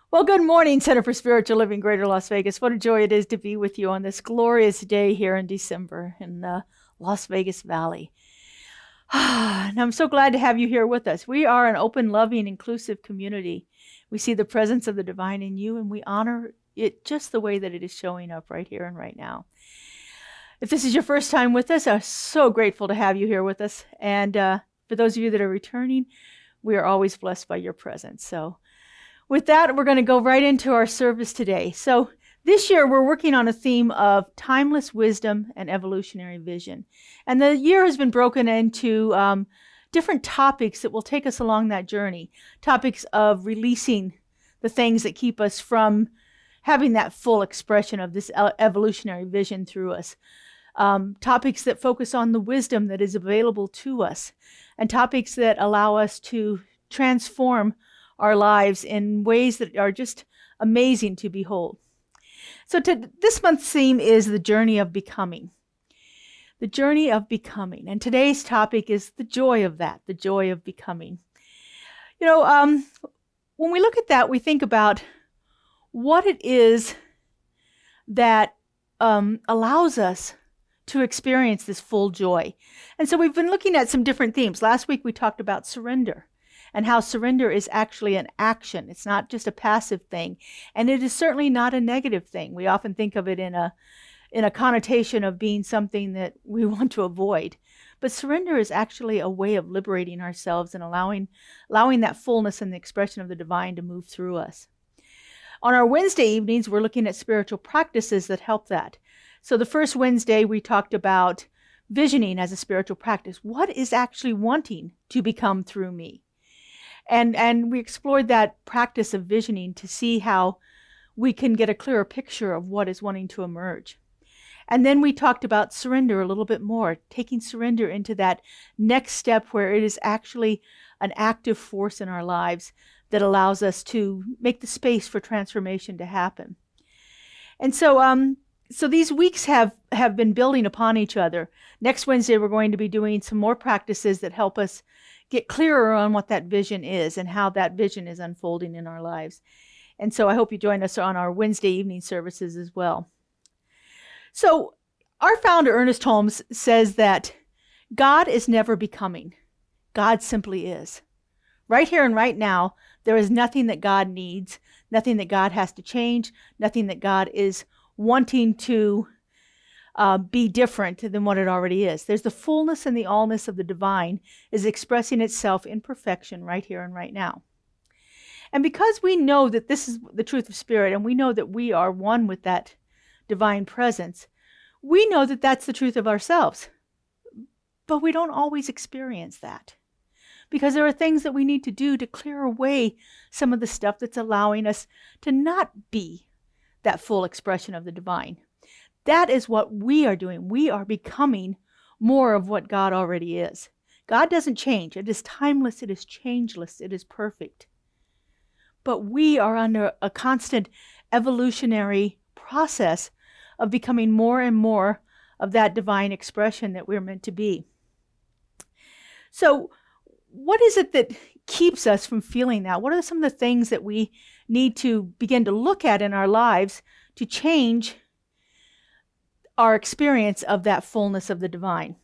Well, good morning, Center for Spiritual Living, Greater Las Vegas. What a joy it is to be with you on this glorious day here in December in the Las Vegas Valley. And I'm so glad to have you here with us. We are an open, loving, inclusive community. We see the presence of the divine in you, and we honor it just the way that it is showing up right here and right now. If this is your first time with us, I'm so grateful to have you here with us. And for those of you that are returning, we are always blessed by your presence. So with that, we're going to go right into our service today. So this year, we're working on a theme of timeless wisdom and evolutionary vision. And the year has been broken into different topics that will take us along that journey. Topics of releasing the things that keep us from having that full expression of this evolutionary vision through us. Topics that focus on the wisdom that is available to us. And topics that allow us to transform our lives in ways that are just amazing to behold. So this month's theme is the journey of becoming. The journey of becoming. And today's topic is the joy of that, the joy of becoming. When we look at that, we think about what it is that allows us to experience this full joy. And so we've been looking at some different themes. Last week we talked about surrender, and how surrender is actually an action. It's not just a passive thing. And it is certainly not a negative thing. We often think of it in a connotation of being something that we want to avoid. But surrender is actually a way of liberating ourselves and allowing that fullness and the expression of the divine to move through us. On our Wednesday evenings, we're looking at spiritual practices that help that. So the first Wednesday, we talked about visioning as a spiritual practice. What is actually wanting to become through me? And we explored that practice of visioning to see how we can get a clearer picture of what is wanting to emerge. And then we talked about surrender a little bit more, taking surrender into that next step where it is actually an active force in our lives that allows us to make the space for transformation to happen. And so these weeks have been building upon each other. Next Wednesday, we're going to be doing some more practices that help us get clearer on what that vision is and how that vision is unfolding in our lives. And so I hope you join us on our Wednesday evening services as well. So our founder, Ernest Holmes, says that God is never becoming. God simply is. Right here and right now, there is nothing that God needs, nothing that God has to change, nothing that God is wanting to be different than what it already is. There's the fullness and the allness of the divine is expressing itself in perfection right here and right now. And because we know that this is the truth of spirit, and we know that we are one with that divine presence, we know that that's the truth of ourselves. But we don't always experience that, because there are things that we need to do to clear away some of the stuff that's allowing us to not be that full expression of the divine. That is what we are doing. We are becoming more of what God already is. God doesn't change. It is timeless. It is changeless. It is perfect. But we are under a constant evolutionary process of becoming more and more of that divine expression that we're meant to be. So what is it that keeps us from feeling that? What are some of the things that we need to begin to look at in our lives to change our experience of that fullness of the divine?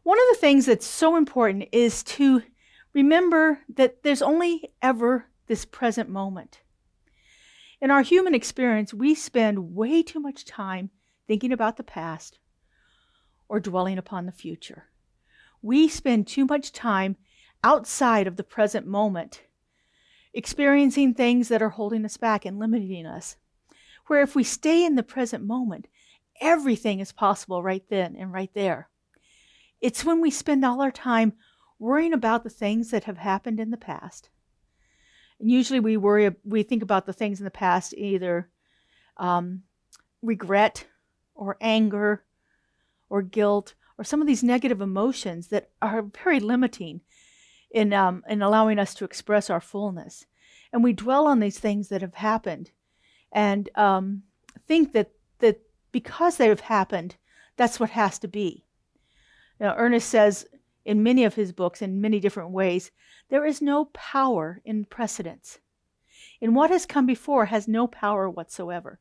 One of the things that's so important is to remember that there's only ever this present moment. In our human experience, we spend way too much time thinking about the past or dwelling upon the future. We spend too much time outside of the present moment, experiencing things that are holding us back and limiting us. Where if we stay in the present moment, everything is possible right then and right there. It's when we spend all our time worrying about the things that have happened in the past. And usually we think about the things in the past, either regret or anger or guilt or some of these negative emotions that are very limiting in allowing us to express our fullness. And we dwell on these things that have happened and think that because they have happened, that's what has to be. Now, Ernest says in many of his books, in many different ways, there is no power in precedence. in what has come before has no power whatsoever.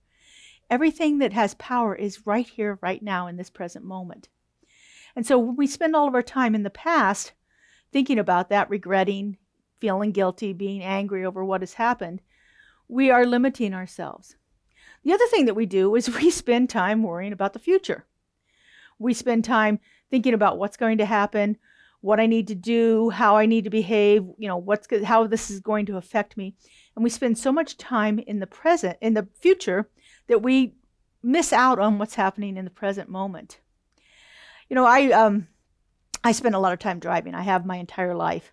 Everything that has power is right here, right now, in this present moment. And so when we spend all of our time in the past thinking about that, regretting, feeling guilty, being angry over what has happened, we are limiting ourselves. The other thing that we do is we spend time worrying about the future. We spend time thinking about what's going to happen, what I need to do, how I need to behave, how this is going to affect me. And we spend so much time in the future, that we miss out on what's happening in the present moment. I spend a lot of time driving. I have my entire life.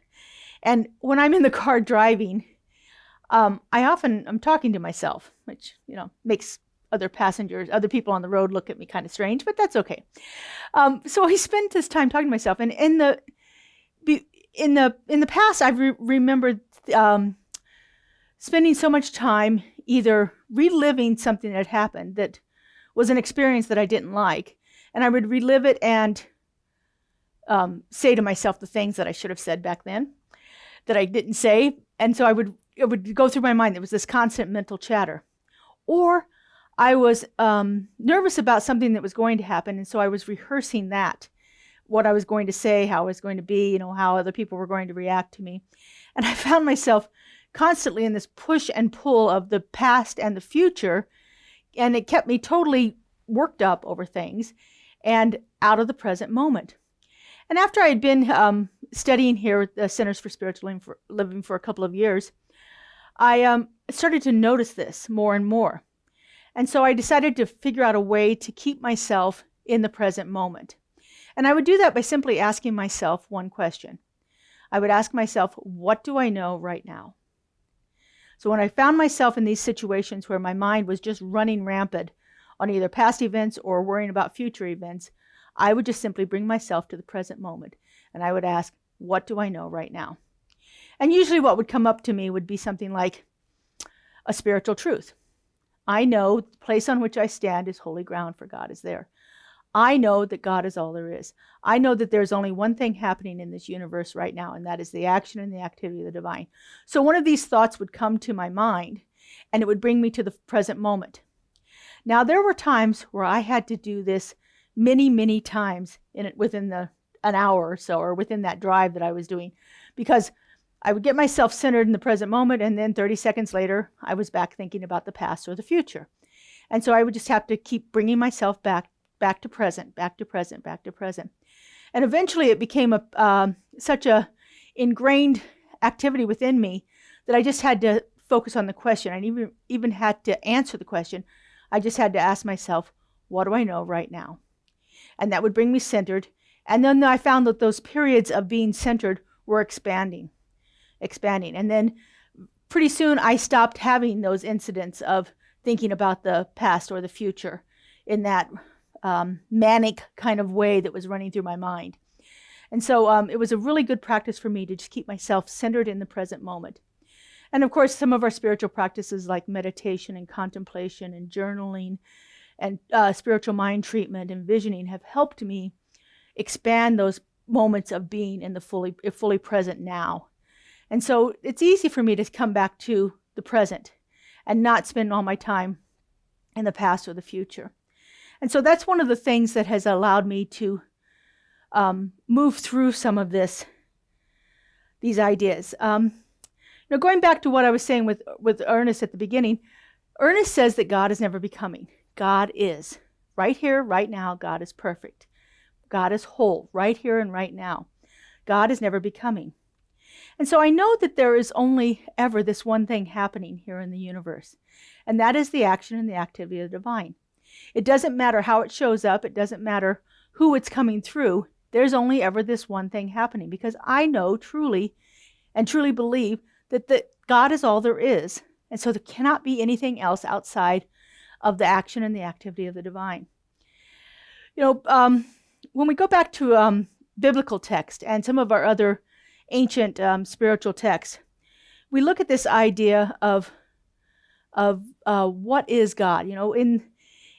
And when I'm in the car driving, I'm talking to myself, which, makes other people on the road look at me kind of strange, but that's okay. So I spend this time talking to myself. And in the past, I've remembered spending so much time either reliving something that happened that was an experience that I didn't like, and I would relive it and say to myself the things that I should have said back then that I didn't say. And so it would go through my mind. There was this constant mental chatter. Or I was nervous about something that was going to happen, and so I was rehearsing that, what I was going to say, how I was going to be, how other people were going to react to me. And I found myself constantly in this push and pull of the past and the future, and it kept me totally worked up over things and out of the present moment. And after I had been studying here at the Centers for Spiritual Living for a couple of years, I started to notice this more and more. And so I decided to figure out a way to keep myself in the present moment. And I would do that by simply asking myself one question. I would ask myself, what do I know right now? So when I found myself in these situations where my mind was just running rampant on either past events or worrying about future events, I would just simply bring myself to the present moment. And I would ask, what do I know right now? And usually what would come up to me would be something like a spiritual truth. I know the place on which I stand is holy ground, for God is there. I know that God is all there is. I know that there's only one thing happening in this universe right now, and that is the action and the activity of the divine. So one of these thoughts would come to my mind, and it would bring me to the present moment. Now, there were times where I had to do this many, many times within an hour or so, or within that drive that I was doing, because I would get myself centered in the present moment, and then 30 seconds later, I was back thinking about the past or the future. And so I would just have to keep bringing myself back to present, back to present, back to present. And eventually it became such a ingrained activity within me that I just had to focus on the question. I even had to answer the question. I just had to ask myself, what do I know right now? And that would bring me centered. And then I found that those periods of being centered were expanding. And then pretty soon I stopped having those incidents of thinking about the past or the future in that manic kind of way that was running through my mind. And so it was a really good practice for me to just keep myself centered in the present moment. And of course, some of our spiritual practices like meditation and contemplation and journaling and spiritual mind treatment and visioning have helped me expand those moments of being in the fully present now. And so it's easy for me to come back to the present and not spend all my time in the past or the future. And so that's one of the things that has allowed me to move through some of these ideas. Now, going back to what I was saying with Ernest at the beginning, Ernest says that God is never becoming. God is. Right here, right now, God is perfect. God is whole, right here and right now. God is never becoming. And so I know that there is only ever this one thing happening here in the universe, and that is the action and the activity of the divine. It doesn't matter how it shows up. It doesn't matter who it's coming through. There's only ever this one thing happening, because I know truly believe that God is all there is. And so there cannot be anything else outside of the action and the activity of the divine. When we go back to biblical text and some of our other ancient spiritual texts, we look at this idea of what is God.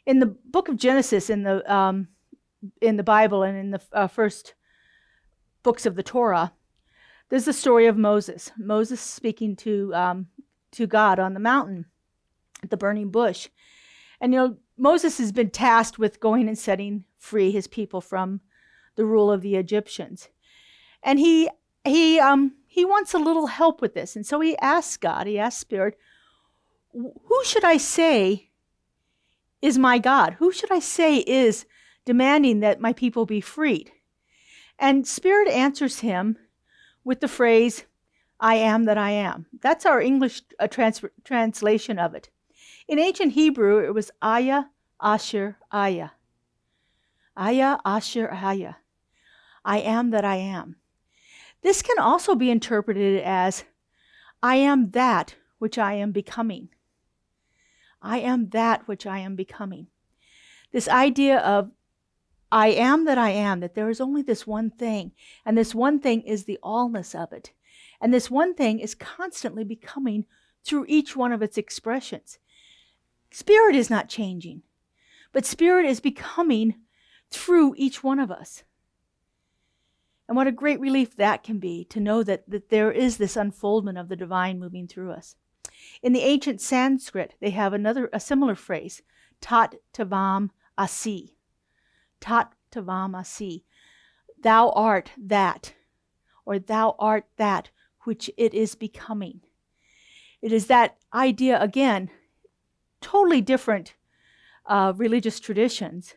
In the book of Genesis, in the Bible, and in the first books of the Torah, there's the story of Moses. Moses speaking to to God on the mountain at the burning bush. And Moses has been tasked with going and setting free his people from the rule of the Egyptians. And he wants a little help with this. And so he asks God, he asks Spirit, who should I say is my God? Who should I say is demanding that my people be freed? And Spirit answers him with the phrase, I am that I am. That's our English translation of it. In ancient Hebrew, it was Aya, Asher, Aya. Aya, Asher, Aya. I am that I am. This can also be interpreted as, I am that which I am becoming. I am that which I am becoming. This idea of I am that I am, that there is only this one thing, and this one thing is the allness of it. And this one thing is constantly becoming through each one of its expressions. Spirit is not changing, but Spirit is becoming through each one of us. And what a great relief that can be, to know that there is this unfoldment of the divine moving through us. In the ancient Sanskrit, they have a similar phrase, tat tavam asi. Tat tavam asi. Thou art that, or thou art that which it is becoming. It is that idea, again, totally different religious traditions,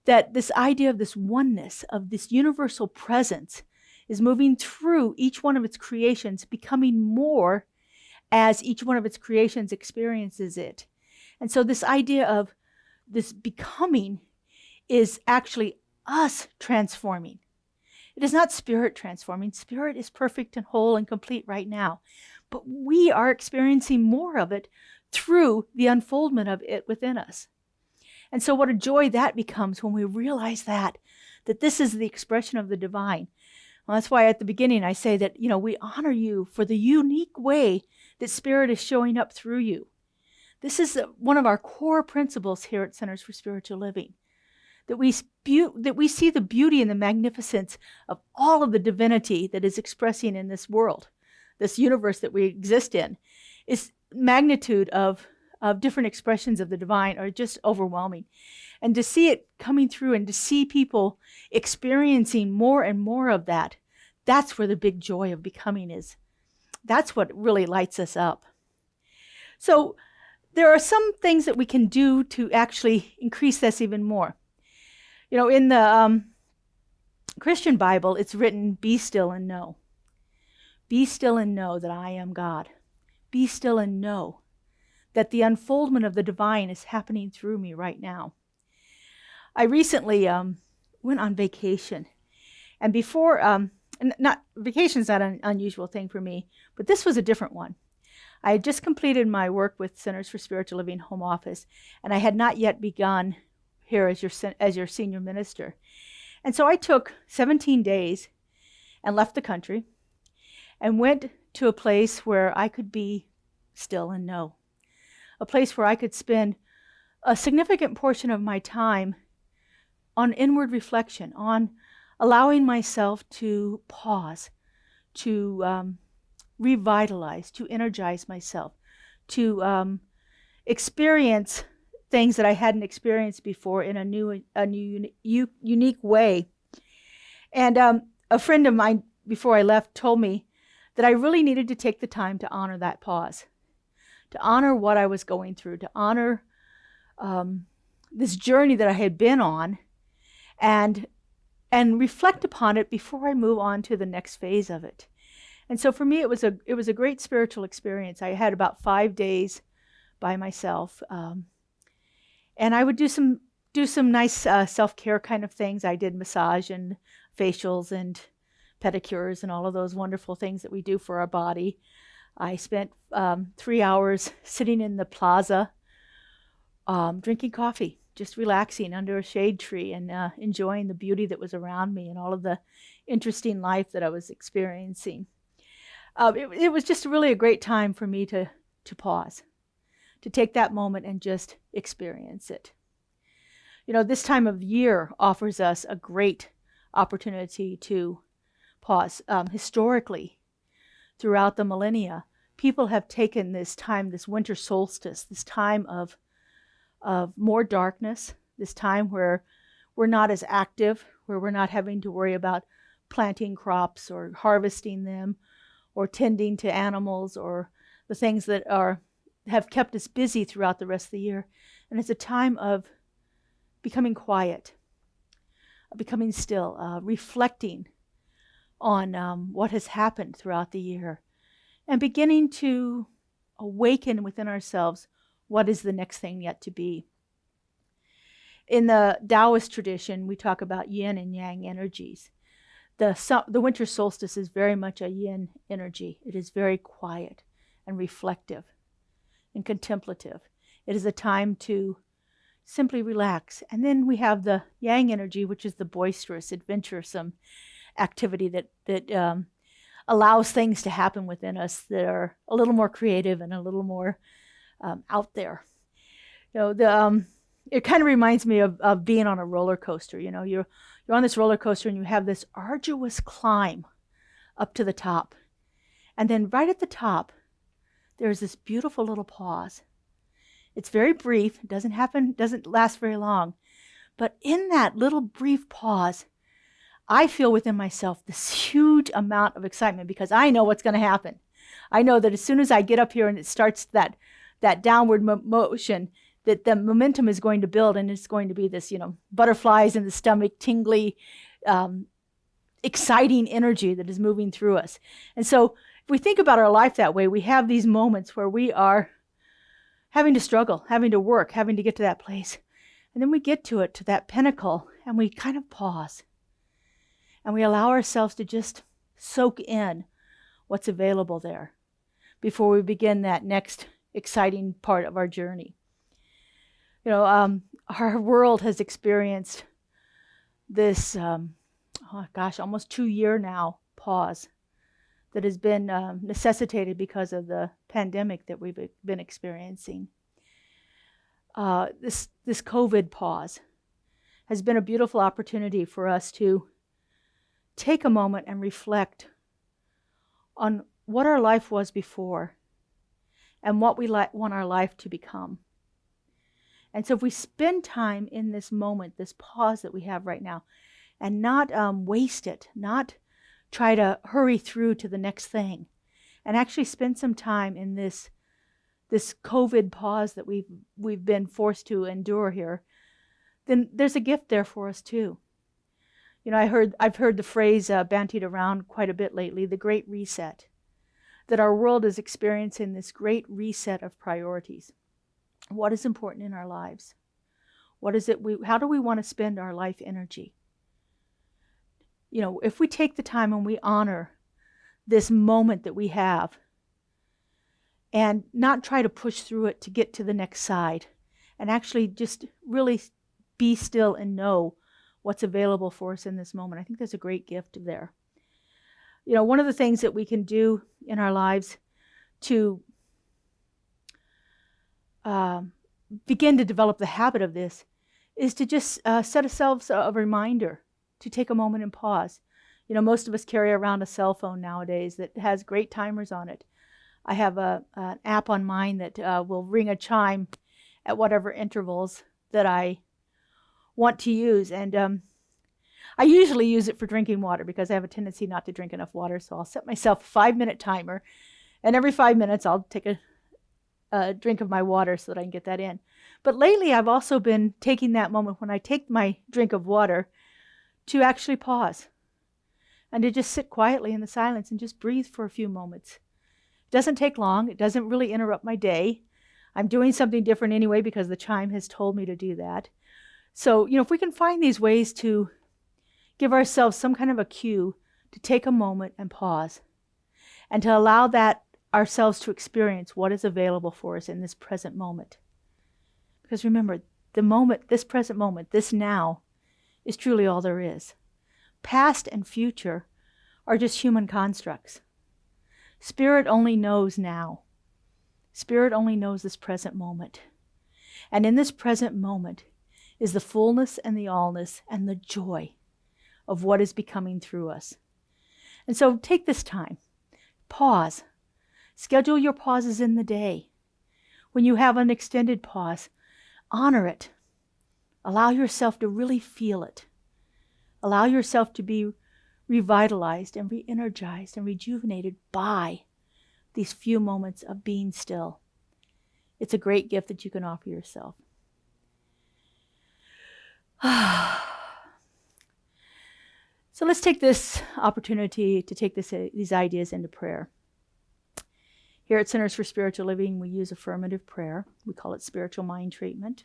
that this idea of this oneness, of this universal presence, is moving through each one of its creations, becoming more as each one of its creations experiences it. And so this idea of this becoming is actually us transforming. It is not Spirit transforming. Spirit is perfect and whole and complete right now. But we are experiencing more of it through the unfoldment of it within us. And so what a joy that becomes when we realize that this is the expression of the divine. Well, that's why at the beginning I say that, we honor you for the unique way that Spirit is showing up through you. This is one of our core principles here at Centers for Spiritual Living, that we see the beauty and the magnificence of all of the divinity that is expressing in this world, this universe that we exist in. Is magnitude of different expressions of the divine are just overwhelming. And to see it coming through and to see people experiencing more and more of that, that's where the big joy of becoming is. That's what really lights us up. So there are some things that we can do to actually increase this even more. In the Christian Bible, it's written, be still and know. Be still and know that I am God. Be still and know that the unfoldment of the divine is happening through me right now. I recently went on vacation. And before, vacation's not an unusual thing for me, but this was a different one. I had just completed my work with Centers for Spiritual Living home office, and I had not yet begun here as your senior minister. And so I took 17 days and left the country and went to a place where I could be still and know. A place where I could spend a significant portion of my time on inward reflection, on allowing myself to pause, to revitalize, to energize myself, to experience things that I hadn't experienced before in a unique way. And a friend of mine, before I left, told me that I really needed to take the time to honor that pause, to honor what I was going through, to honor this journey that I had been on, and reflect upon it before I move on to the next phase of it. And so for me, it was a great spiritual experience. I had about 5 days by myself, and I would do some nice self-care kind of things. I did massage and facials and pedicures and all of those wonderful things that we do for our body. I spent 3 hours sitting in the plaza, drinking coffee, just relaxing under a shade tree and enjoying the beauty that was around me and all of the interesting life that I was experiencing. It was just really a great time for me to pause, to take that moment and just experience it. This time of year offers us a great opportunity to pause. Historically, throughout the millennia, people have taken this time, this winter solstice, this time of more darkness, this time where we're not as active, where we're not having to worry about planting crops or harvesting them or tending to animals or the things that have kept us busy throughout the rest of the year. And it's a time of becoming quiet, becoming still, reflecting on what has happened throughout the year, and beginning to awaken within ourselves what is the next thing yet to be. In the Taoist tradition, we talk about yin and yang energies. The winter solstice is very much a yin energy. It is very quiet and reflective and contemplative. It is a time to simply relax. And then we have the yang energy, which is the boisterous, adventuresome activity that allows things to happen within us that are a little more creative and a little more out there. It kind of reminds me of being on a roller coaster. You're on this roller coaster and you have this arduous climb up to the top. And then right at the top, there's this beautiful little pause. It's very brief, doesn't last very long. But in that little brief pause, I feel within myself this huge amount of excitement because I know what's going to happen. I know that as soon as I get up here and it starts that downward motion, that the momentum is going to build and it's going to be this, butterflies in the stomach, tingly, exciting energy that is moving through us. And so if we think about our life that way, we have these moments where we are having to struggle, having to work, having to get to that place. And then we get to it, to that pinnacle, and we kind of pause. And we allow ourselves to just soak in what's available there before we begin that next exciting part of our journey. Our world has experienced this, almost 2 year now pause that has been necessitated because of the pandemic that we've been experiencing. This COVID pause has been a beautiful opportunity for us to take a moment and reflect on what our life was before and what we want our life to become. And so if we spend time in this moment, this pause that we have right now, and not waste it, not try to hurry through to the next thing, and actually spend some time in this COVID pause that we've been forced to endure here, then there's a gift there for us too. I've heard the phrase bandied around quite a bit lately, the Great Reset, that our world is experiencing this great reset of priorities. What is important in our lives? How do we want to spend our life energy? If we take the time and we honor this moment that we have and not try to push through it to get to the next side and actually just really be still and know what's available for us in this moment, I think there's a great gift there. One of the things that we can do in our lives to begin to develop the habit of this is to just set ourselves a reminder to take a moment and pause. Most of us carry around a cell phone nowadays that has great timers on it. I have an app on mine that will ring a chime at whatever intervals that I want to use. And I usually use it for drinking water because I have a tendency not to drink enough water. So I'll set myself a 5-minute timer. And every 5 minutes, I'll take a drink of my water so that I can get that in. But lately, I've also been taking that moment when I take my drink of water to actually pause and to just sit quietly in the silence and just breathe for a few moments. It doesn't take long. It doesn't really interrupt my day. I'm doing something different anyway because the chime has told me to do that. So, if we can find these ways to give ourselves some kind of a cue to take a moment and pause and to allow ourselves to experience what is available for us in this present moment. Because remember, this present moment, this now, is truly all there is. Past and future are just human constructs. Spirit only knows now. Spirit only knows this present moment. And in this present moment is the fullness and the allness and the joy of what is becoming through us. And so take this time, pause, Schedule your pauses in the day. When you have an extended pause, honor it. Allow yourself to really feel it. Allow yourself to be revitalized and re-energized and rejuvenated by these few moments of being still. It's a great gift that you can offer yourself. So let's take this opportunity to take these ideas into prayer. Here at Centers for Spiritual Living, we use affirmative prayer. We call it spiritual mind treatment.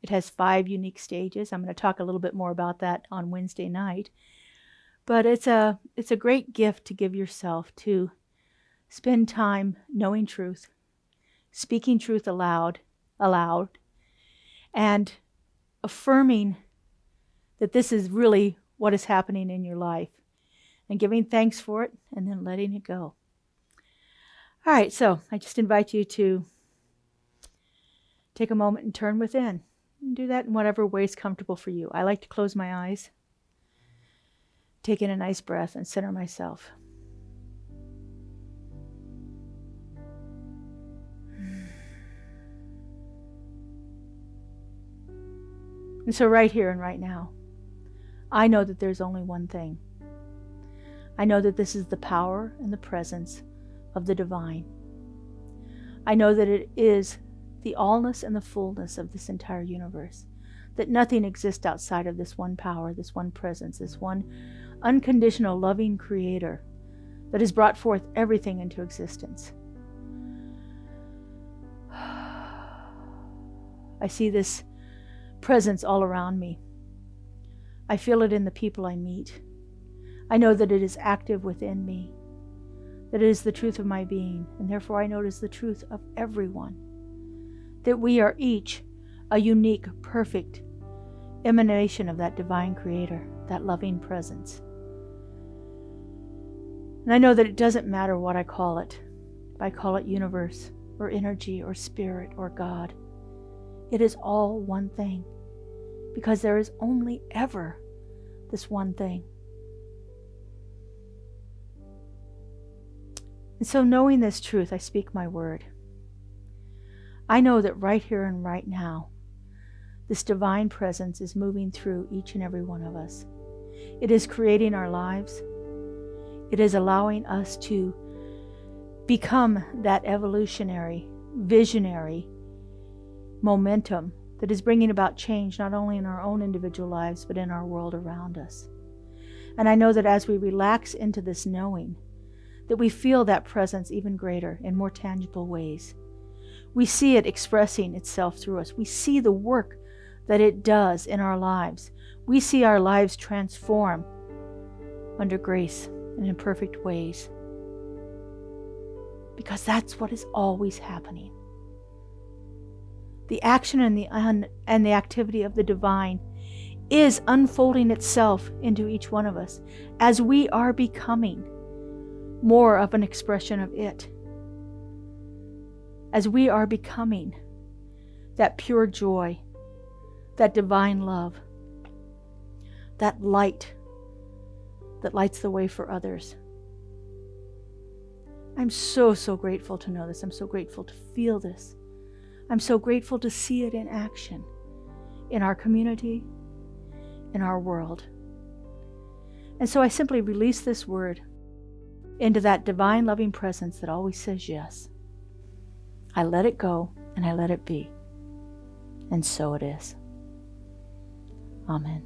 It has 5 unique stages. I'm going to talk a little bit more about that on Wednesday night. But it's a great gift to give yourself to spend time knowing truth, speaking truth aloud, and affirming that this is really what is happening in your life, and giving thanks for it, and then letting it go. All right, so I just invite you to take a moment and turn within. And do that in whatever way is comfortable for you. I like to close my eyes, take in a nice breath, and center myself. And so right here and right now, I know that there's only one thing. I know that this is the power and the presence of the divine. I know that it is the allness and the fullness of this entire universe, that nothing exists outside of this one power, this one presence, this one unconditional loving creator that has brought forth everything into existence. I see this presence all around me. I feel it in the people I meet. I know that it is active within me, that it is the truth of my being, and therefore I know it is the truth of everyone, that we are each a unique, perfect emanation of that divine creator, that loving presence. And I know that it doesn't matter what I call it, if I call it universe or energy or spirit or God. It is all one thing, because there is only ever this one thing. And so knowing this truth, I speak my word. I know that right here and right now, this divine presence is moving through each and every one of us. It is creating our lives. It is allowing us to become that evolutionary, visionary momentum that is bringing about change not only in our own individual lives, but in our world around us. And I know that as we relax into this knowing, that we feel that presence even greater in more tangible ways. We see it expressing itself through us. We see the work that it does in our lives. We see our lives transform under grace and in perfect ways. Because that's what is always happening. The action and the activity of the divine is unfolding itself into each one of us as we are becoming more of an expression of it. As we are becoming that pure joy, that divine love, that light that lights the way for others. I'm so grateful to know this. I'm so grateful to feel this. I'm so grateful to see it in action in our community, in our world. And so I simply release this word into that divine loving presence that always says yes. I let it go and I let it be. And so it is. Amen.